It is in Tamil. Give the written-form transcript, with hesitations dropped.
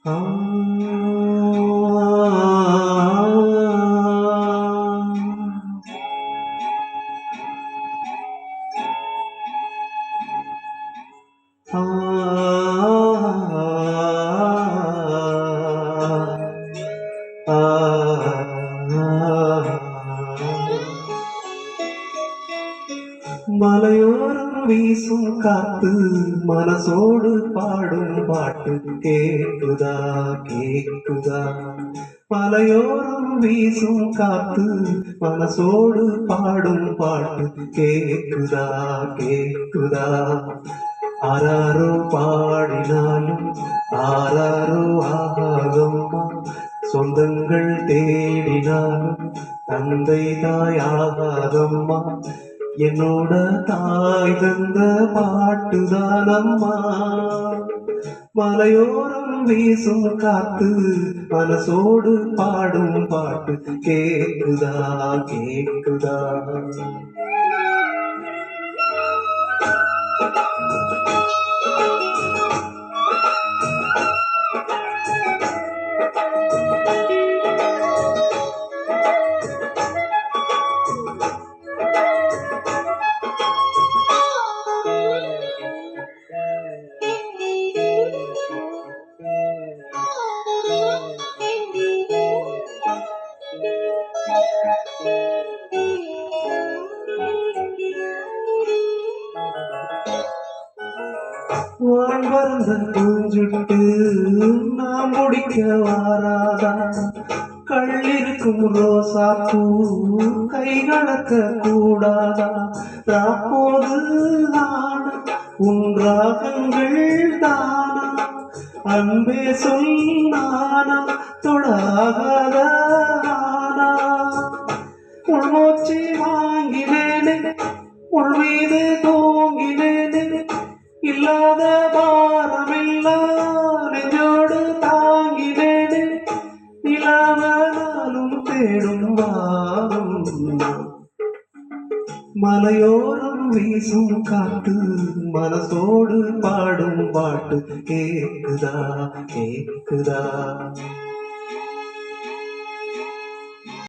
ஆ மலையோரம் வீசும் காத்து மனசோடு பாடும் பாட்டு கேக்குதா கேக்குதா. மலையோரம் வீசும் காத்து மனசோடு பாடும் பாட்டு கேக்குதா கேக்குதா. ஆராரோ பாடினாலும் ஆராரோ ஆகாதம்மா, சொந்தங்கள் தேடினாலும் தந்தை தாய் ஆகாதம்மா. என்னோட தாய் தந்த பாட்டுதானம்மா. மலையோரம் வீசும் காத்து மனசோடு பாடும் பாட்டு கேக்குதா கேக்குதா. வாழ்வந்த பூஞ்சுட்டு நாம் முடிக்க வாராதா. கள்ளிருக்கும் ரோசா பூ கைகளக்க கூடாதா. தற்போது தானா உன் ராகங்கள் தானா, அன்பே சொன்னானா தொடாகாத ஆனா. உள்மூச்சு வாங்கினேனே உள் மீது தூங்கினேனே, இல்லாத பாரமெல்லாம் நெஞ்சோடு தாங்கினேனே. நிலாவனாலும் தேடும் வாரும் மலையோரம் வீசும் காத்து மனசோடு பாடும் பாட்டு கேக்குதா கேக்குதா.